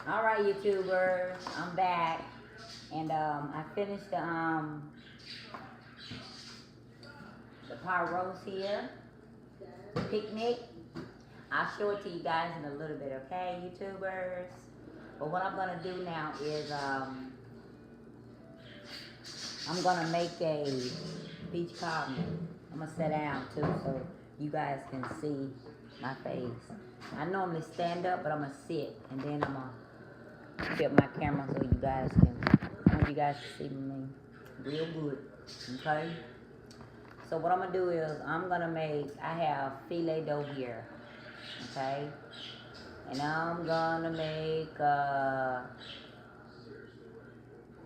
All right, YouTubers, I'm back, and I finished the pot roast here, picnic. I'll show it to you guys in a little bit, okay, YouTubers? But what I'm gonna do now is I'm gonna make a peach cobbler. I'm gonna sit down too, so you guys can see my face. I normally stand up, but I'm gonna sit, and then I'm gonna flip my camera so you guys can. I want you guys to see me real good. Okay. So what I'm gonna do is I'm gonna make. I have filet dough here. Okay. And I'm gonna make.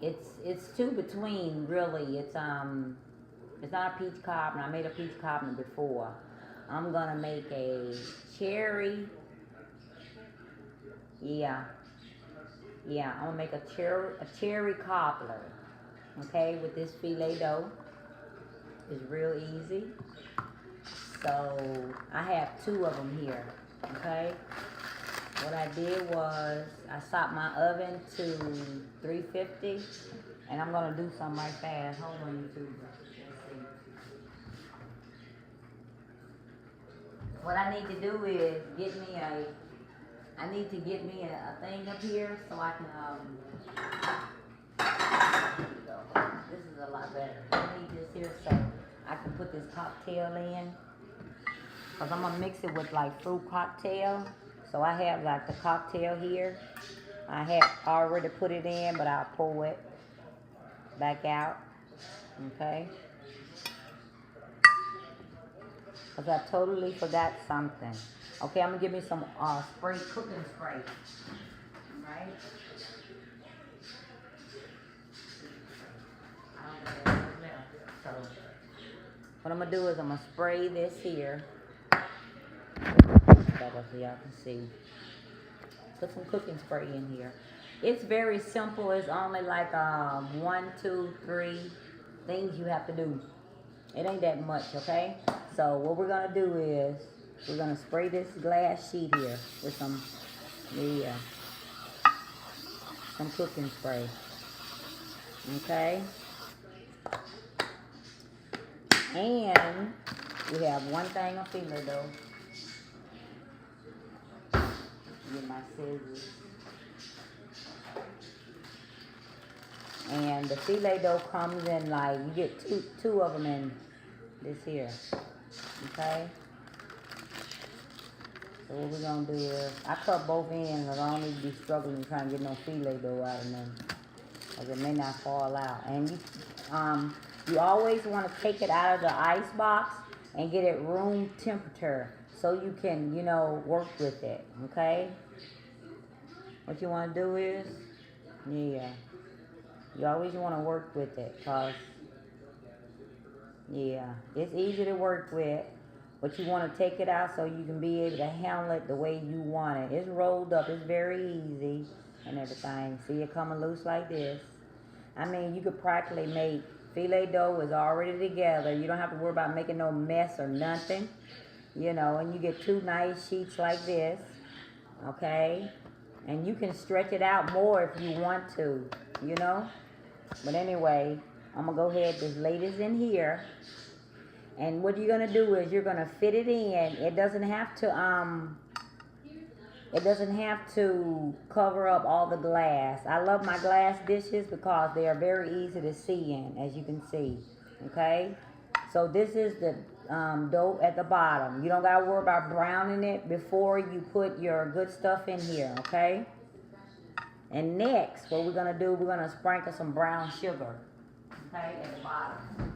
It's two between really. It's not a peach cobbler. I made a peach cobbler before. I'm gonna make a cherry. Yeah. Yeah, I'm gonna make a cherry cobbler, okay, with this filet dough. It's real easy. So I have two of them here, okay. What I did was I set my oven to 350, and I'm gonna do something right fast. Hold on, YouTube. Let's see. What I need to do is get me a. I need to get me a thing up here so I can There you go. This is a lot better. I need this here so I can put this cocktail in. Because I'm going to mix it with like fruit cocktail. So I have like the cocktail here. I have already put it in, but I'll pull it back out. Okay. Because I totally forgot something. Okay, I'm going to give me some cooking spray. Alright. So, what I'm going to do is I'm going to spray this here. So y'all can see. Put some cooking spray in here. It's very simple. It's only like 1, 2, 3 things you have to do. It ain't that much, okay? So what we're going to do is we're going to spray this glass sheet here with some cooking spray. Okay? And we have one thing of filet dough. Get my scissors. And the filet dough comes in like, you get two of them in this here. Okay? So what we're going to do is, I cut both ends, because I don't need to be struggling trying to get no filet dough out of them, because it may not fall out. And you always want to take it out of the ice box and get it room temperature so you can, work with it, okay? What you want to do is, you always want to work with it, because, it's easy to work with. But you want to take it out so you can be able to handle it the way you want it. It's rolled up. It's very easy and everything. See it coming loose like this. I mean, you could practically make filet dough is already together. You don't have to worry about making no mess or nothing. And you get two nice sheets like this. Okay? And you can stretch it out more if you want to. But anyway, I'm going to go ahead. Just lay this in here. And what you're going to do is you're going to fit it in. It doesn't have to cover up all the glass. I love my glass dishes because they are very easy to see in, as you can see. Okay? So this is the dough at the bottom. You don't got to worry about browning it before you put your good stuff in here. Okay? And next, what we're going to do, we're going to sprinkle some brown sugar. Okay? At the bottom.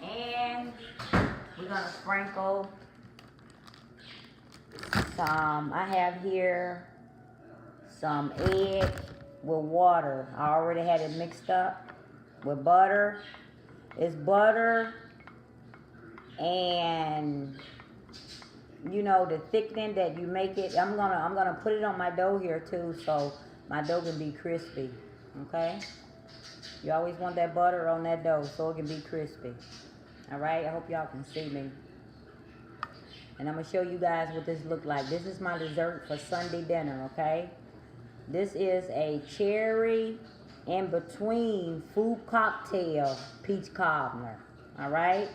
And we're going to sprinkle some, I have here some egg with water. I already had it mixed up with butter. It's butter and, the thickening that you make it. I'm gonna put it on my dough here too, so my dough can be crispy. Okay? You always want that butter on that dough so it can be crispy. Alright, I hope y'all can see me. And I'm going to show you guys what this look like. This is my dessert for Sunday dinner, okay? This is a cherry in between fruit cocktail peach cobbler, all right?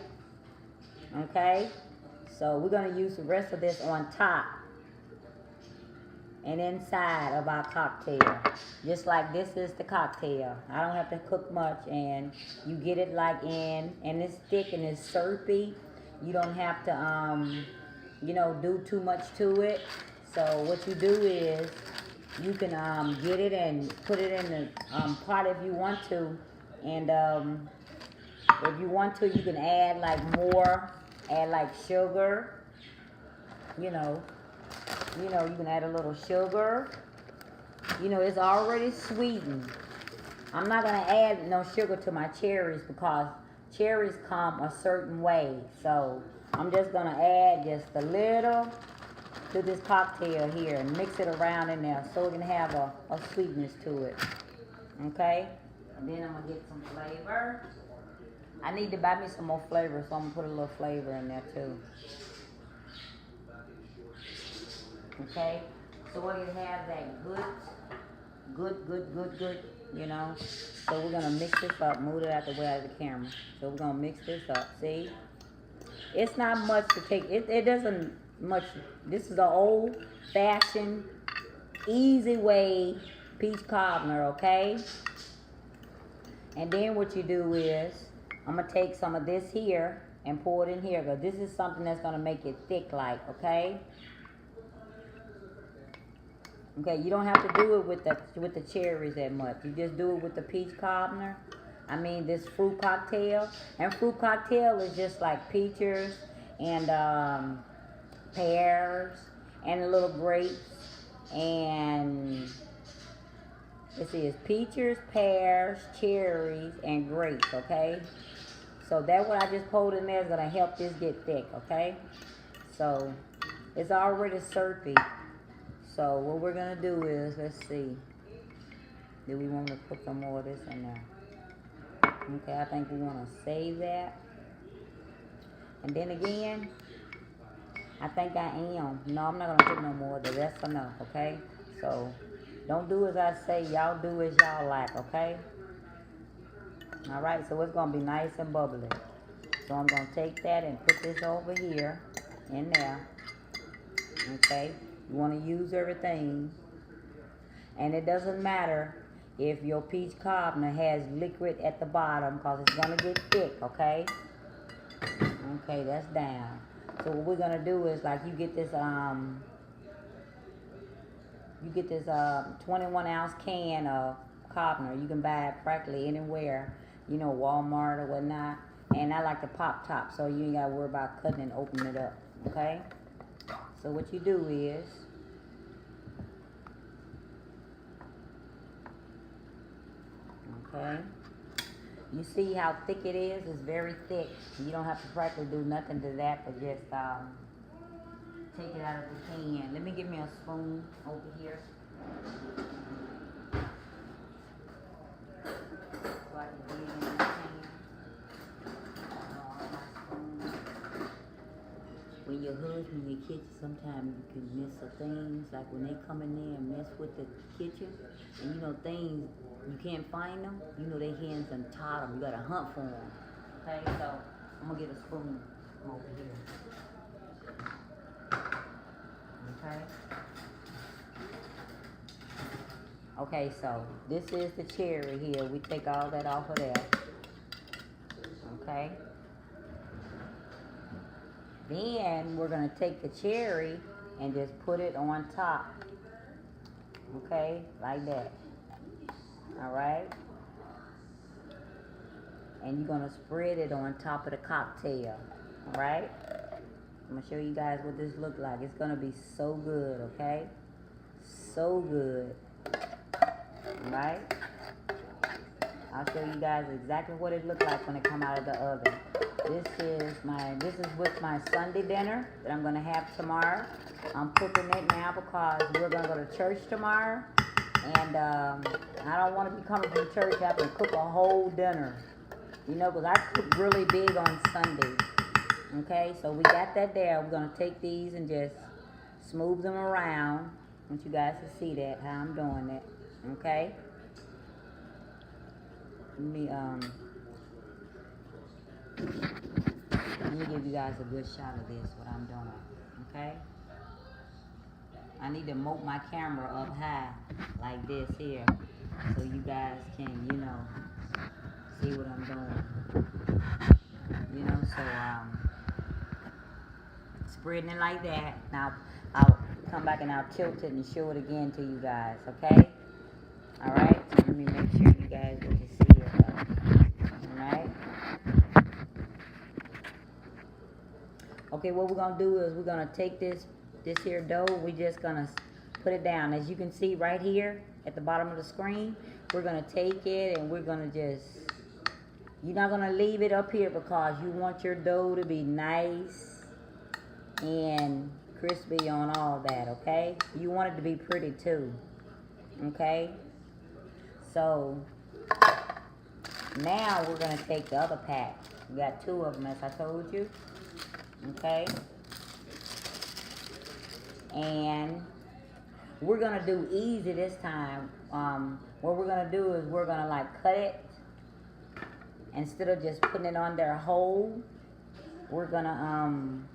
Okay? So we're going to use the rest of this on top and inside of our cocktail. Just like this is the cocktail. I don't have to cook much, and you get it like and it's thick and it's syrupy. You don't have to, you know, do too much to it. So what you do is you can get it and put it in the pot if you want to. And if you want to, you can add like more, add like sugar, you know, you can add a little sugar. You know, it's already sweetened. I'm not going to add no sugar to my cherries because cherries come a certain way. So I'm just going to add just a little to this cocktail here and mix it around in there so it can have a sweetness to it. Okay? And then I'm going to get some flavor. I need to buy me some more flavor, so I'm going to put a little flavor in there too. Okay, so we can have that good, you know. So we're gonna mix this up, move it out the way of the camera. So we're gonna mix this up, see? It's not much to take, it doesn't much, this is an old fashioned, easy way peach cobbler, okay? And then what you do is, I'm gonna take some of this here and pour it in here, because this is something that's gonna make it thick like, okay? Okay, you don't have to do it with the cherries that much. You just do it with the peach cobbler. I mean, this fruit cocktail. And fruit cocktail is just like peaches and pears and a little grapes. And let's see, it's peaches, pears, cherries, and grapes, okay? So that what I just poured in there is going to help this get thick, okay? So it's already syrupy. So what we're going to do is, let's see, do we want to put some more of this in there? Okay, I think we want to save that. And then again, I think I am. No, I'm not going to put no more. That's enough, okay? So don't do as I say. Y'all do as y'all like, okay? All right, so it's going to be nice and bubbly. So I'm going to take that and put this over here in there, okay? You want to use everything, and it doesn't matter if your peach cobbler has liquid at the bottom, because it's going to get thick, okay? Okay, that's down. So what we're going to do is, like, you get this 21 ounce can of cobbler. You can buy it practically anywhere, you know, Walmart or whatnot. And I like the pop top, so you ain't got to worry about cutting and opening it up, okay? So what you do is, okay, you see how thick it is? It's very thick. You don't have to practically do nothing to that, but just take it out of the can. Let me get me a spoon over here. So I can get it in the can. When your husband in the kitchen, sometimes you can miss some things, like when they come in there and mess with the kitchen, and you know things, you can't find them, you know their hands done tied them, you gotta hunt for them, okay? So, I'm gonna get a spoon from over here, okay? Okay, so, this is the cherry here, we take all that off of there, okay? Then we're going to take the cherry and just put it on top. Okay? Like that. Alright? And you're going to spread it on top of the cocktail. Alright? I'm going to show you guys what this looks like. It's going to be so good, okay? So good. Alright? I'll show you guys exactly what it looks like when it come out of the oven. This is with my Sunday dinner that I'm gonna have tomorrow. I'm cooking it now because we're gonna go to church tomorrow, and I don't want to be coming from church having to cook a whole dinner, you know, because I cook really big on Sunday. Okay, so we got that there. We're gonna take these and just smooth them around. I want you guys to see that, how I'm doing it. Okay? Let me give you guys a good shot of this, what I'm doing. Okay? I need to move my camera up high like this here so you guys can, see what I'm doing. So spreading it like that. Now I'll come back and I'll tilt it and show it again to you guys, okay? Alright, so let me make sure you guys get to see it though. Alright? Okay, what we're gonna do is we're gonna take this here dough, we're just gonna put it down. As you can see right here at the bottom of the screen, we're gonna take it and we're gonna just, you're not gonna leave it up here because you want your dough to be nice and crispy on all that, okay? You want it to be pretty too, okay? So now we're gonna take the other pack. We got 2 of them as I told you, okay? And we're gonna do easy this time. What we're gonna do is we're gonna like cut it instead of just putting it on there whole. We're gonna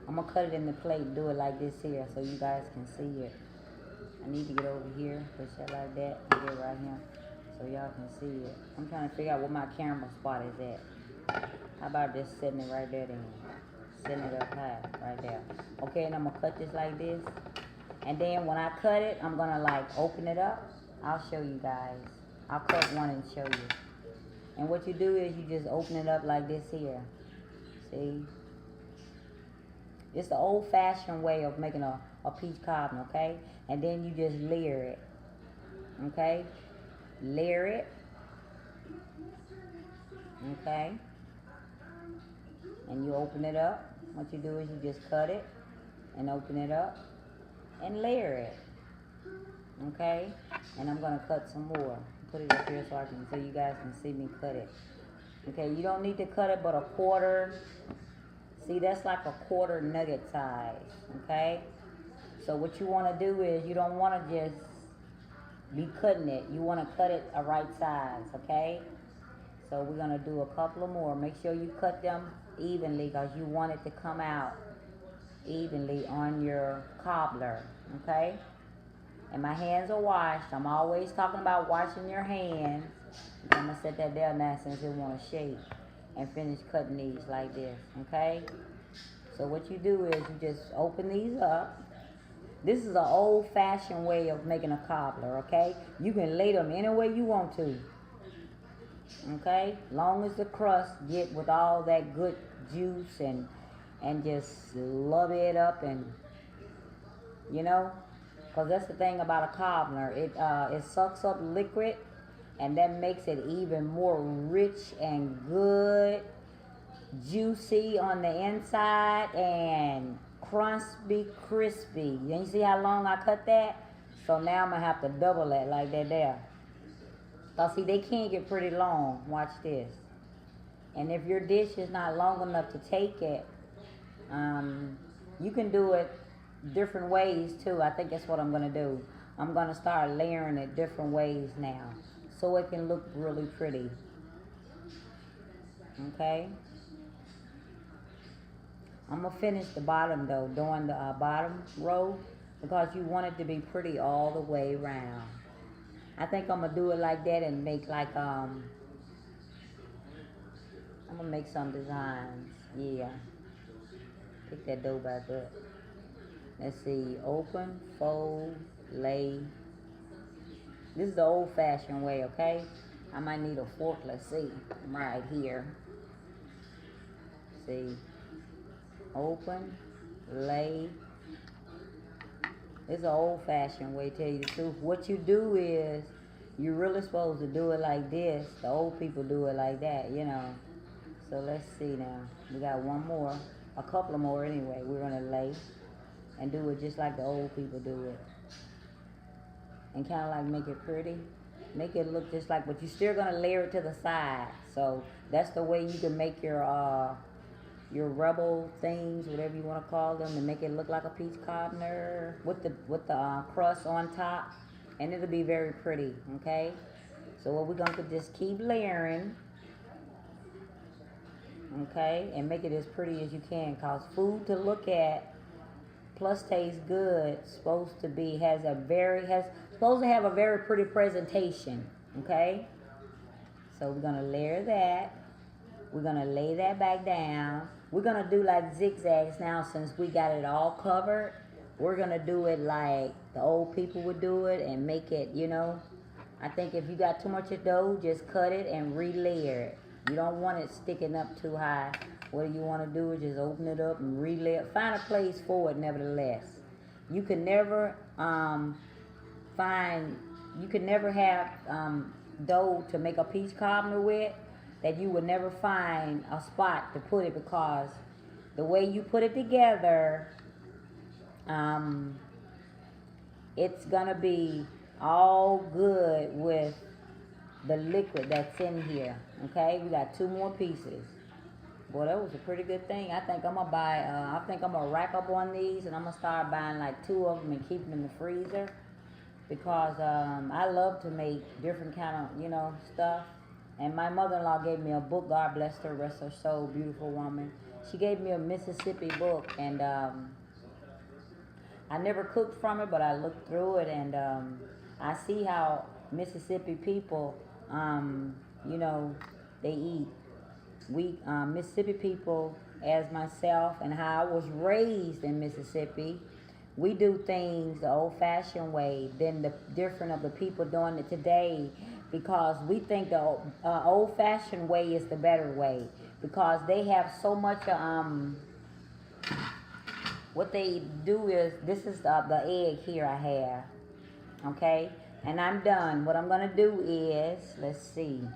I'm gonna cut it in the plate and do it like this here so you guys can see it. I need to get over here, push it like that, and get right here so y'all can see it. I'm trying to figure out where my camera spot is at. How about just setting it right there then? Setting it up high, right there. Okay, and I'm gonna cut this like this. And then when I cut it, I'm gonna like open it up. I'll show you guys. I'll cut one and show you. And what you do is you just open it up like this here. See? It's the old-fashioned way of making a peach cobbler, okay? And then you just layer it, okay? Layer it, okay? And you open it up. What you do is you just cut it and open it up and layer it, okay? And I'm gonna cut some more. Put it up here so you guys can see me cut it. Okay, you don't need to cut it but a quarter. See, that's like a quarter nugget size, okay? So what you want to do is you don't want to just be cutting it. You want to cut it a right size, okay? So we're going to do a couple of more. Make sure you cut them evenly because you want it to come out evenly on your cobbler, okay? And my hands are washed. I'm always talking about washing your hands. I'm going to set that down now since it won't shake. And finish cutting these like this, okay? So what you do is you just open these up. This is an old-fashioned way of making a cobbler, okay? You can lay them any way you want to, okay? Long as the crust get with all that good juice and just love it up and, because that's the thing about a cobbler. It sucks up liquid. And that makes it even more rich and good, juicy on the inside, and crispy. You see how long I cut that? So now I'm going to have to double that like that there. Because see, they can get pretty long. Watch this. And if your dish is not long enough to take it, you can do it different ways too. I think that's what I'm going to do. I'm going to start layering it different ways now, so it can look really pretty. Okay? I'm going to finish the bottom though, doing the bottom row, because you want it to be pretty all the way around. I think I'm going to do it like that and make like, I'm going to make some designs. Yeah. Pick that dough back up. Let's see. Open, fold, lay. This is the old-fashioned way, okay? I might need a fork. Let's see. Right here. See. Open, lay. This is the old-fashioned way, tell you the truth. What you do is, you're really supposed to do it like this. The old people do it like that, So let's see now. We got one more. A couple of more anyway. We're going to lay and do it just like the old people do it. And kind of like make it pretty. Make it look just like, but you're still going to layer it to the side. So that's the way you can make your your rubble things, whatever you want to call them, to make it look like a peach cobbler with the crust on top, and it'll be very pretty. Okay, so what we're gonna do, just keep layering, okay, and make it as pretty as you can, cause food to look at plus tastes good supposed to have a very pretty presentation. Okay, so we're gonna layer that. We're gonna lay that back down. We're gonna do like zigzags now, since we got it all covered. We're gonna do it like the old people would do it and make it, I think if you got too much of dough, just cut it and relayer it. You don't want it sticking up too high. What you want to do is just open it up and relayer it. Find a place for it, nevertheless. You can never have dough to make a peach cobbler with that you would never find a spot to put it, because the way you put it together, it's gonna be all good with the liquid that's in here. Okay, we got 2 more pieces. Boy, that was a pretty good thing. I think I'm gonna rack up on these, and I'm gonna start buying like 2 of them and keep them in the freezer, because I love to make different kind of stuff. And my mother-in-law gave me a book. God bless her, rest her soul, beautiful woman. She gave me a Mississippi book, and I never cooked from it, but I looked through it, and I see how Mississippi people, they eat. We Mississippi people, as myself, and how I was raised in Mississippi, we do things the old-fashioned way than the different of the people doing it today, because we think the old-fashioned way is the better way, because they have so much. What they do is, this is the egg here I have, okay, and I'm done. What I'm gonna do is, let's see,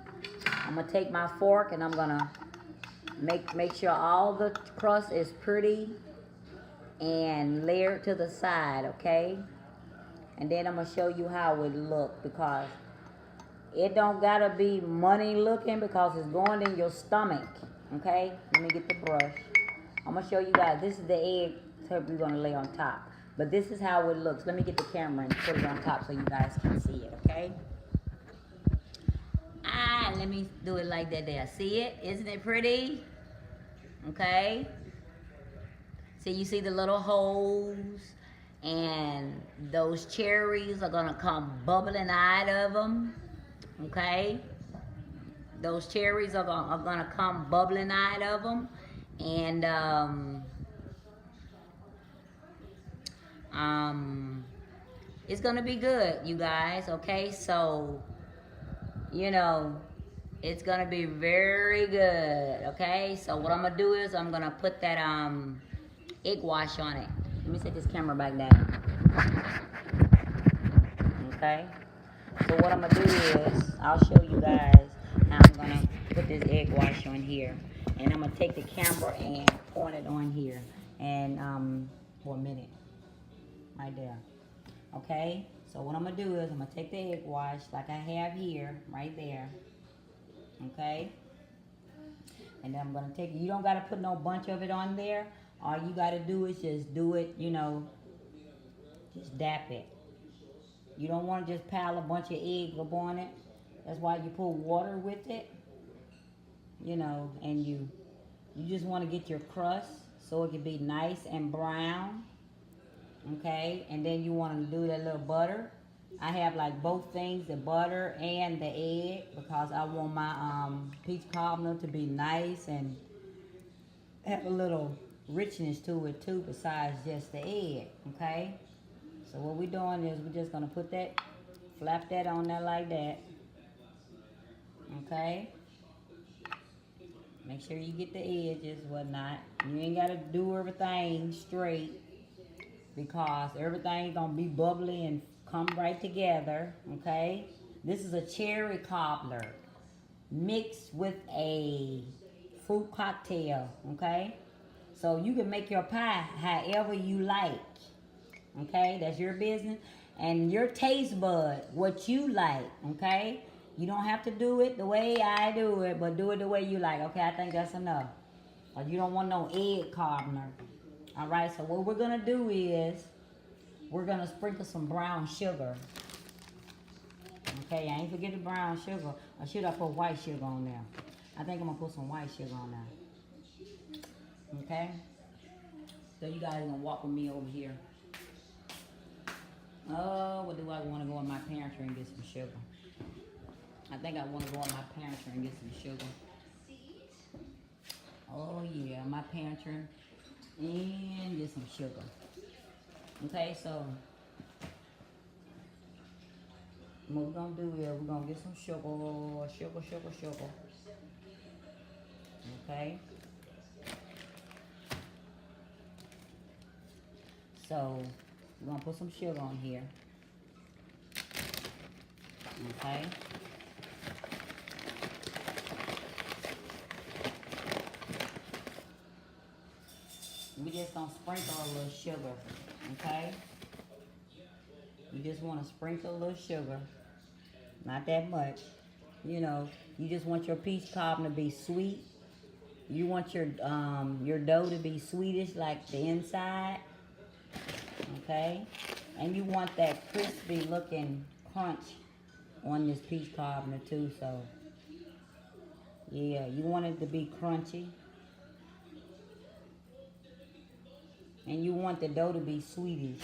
I'm gonna take my fork and I'm gonna make sure all the crust is pretty and layer it to the side, okay, and then I'm gonna show you how it look, because it don't gotta be money looking, because it's going in your stomach. Okay, let me get the brush. I'm gonna show you guys. This is the egg we're gonna lay on top, but this is how it looks. Let me get the camera and put it on top so you guys can see it. Okay, let me do it like that there. See it? Isn't it pretty? Okay, so you see the little holes, and those cherries are gonna come bubbling out of them. Okay, those cherries are gonna come bubbling out of them, and it's gonna be good, you guys. Okay, so it's gonna be very good. Okay, so what I'm gonna do is I'm gonna put that egg wash on it. Let me set this camera back down. Okay, so what I'm gonna do is I'll show you guys how I'm gonna put this egg wash on here, and I'm gonna take the camera and point it on here, and for a minute, right there. Okay, so what I'm gonna do is I'm gonna take the egg wash like I have here, right there. Okay, and then I'm gonna take it. You don't gotta put no bunch of it on there. All you gotta do is just do it, just dap it. You don't want to just pile a bunch of eggs up on it. That's why you put water with it, and you just want to get your crust so it can be nice and brown. Okay, and then you want to do that little butter. I have like both things, the butter and the egg, because I want my peach cobbler to be nice and have a little richness to it too, besides just the egg. Okay, so what we're doing is we're just gonna put that, flap that on there like that. Okay, make sure you get the edges, whatnot. You ain't gotta do everything straight, because everything's gonna be bubbly and come right together. Okay, this is a cherry cobbler mixed with a fruit cocktail. Okay, so you can make your pie however you like. Okay, that's your business and your taste bud, what you like. Okay, you don't have to do it the way I do it, but do it the way you like. Okay, I think that's enough. You don't want no egg cobbler. All right, so what we're gonna do is we're gonna sprinkle some brown sugar. Okay, I ain't forget the brown sugar. Or should I put white sugar on there? I think I'm gonna put some white sugar on there. Okay? So you guys gonna walk with me over here. Oh, what do I want to go in my pantry and get some sugar? I think I want to go in my pantry and get some sugar. Oh yeah, my pantry and get some sugar. Okay, so what we're gonna do is we're gonna get some sugar. Okay. So we're gonna put some sugar on here. Okay. We just gonna sprinkle a little sugar. Okay. You just want to sprinkle a little sugar. Not that much. You know, you just want your peach cobbler to be sweet. You want your dough to be sweetish like the inside. Okay? And you want that crispy looking crunch on this peach cobbler too, so yeah, you want it to be crunchy. And you want the dough to be sweetish.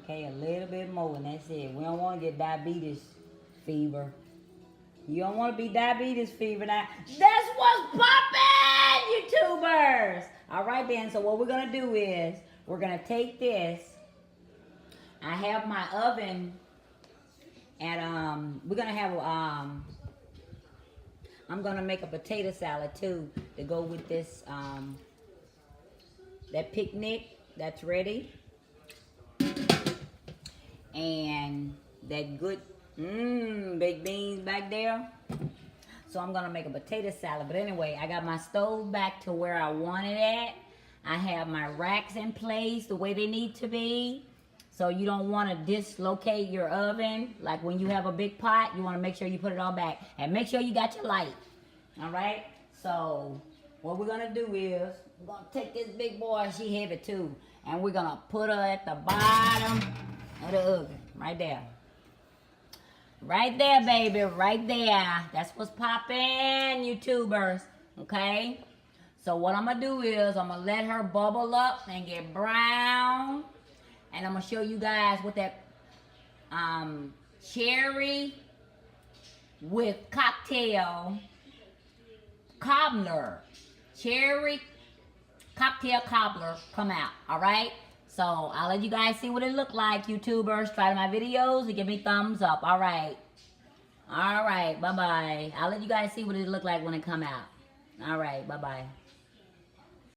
Okay, a little bit more and that's it. We don't want to get diabetes fever. You don't want to be diabetes fever now. That's what's poppin', YouTubers! Alright then, so what we're going to do is, we're going to take this. I have my oven at, we're going to have, I'm going to make a potato salad too to go with this, that picnic that's ready. And that good, baked beans back there. So I'm gonna make a potato salad. But anyway, I got my stove back to where I want it at. I have my racks in place the way they need to be. So you don't want to dislocate your oven. Like when you have a big pot, you want to make sure you put it all back. And make sure you got your light. All right? So what we're going to do is, we're going to take this big boy, she heavy too. And we're going to put her at the bottom of the oven. Right there. Right there, baby. Right there. That's what's poppin', YouTubers. Okay? So what I'm going to do is, I'm going to let her bubble up and get brown. And I'm going to show you guys what that cherry with cocktail cobbler. Cherry cocktail cobbler come out. Alright? So I'll let you guys see what it look like, YouTubers. Try my videos and give me thumbs up. Alright. Alright. Bye-bye. I'll let you guys see what it look like when it come out. Alright. Bye-bye.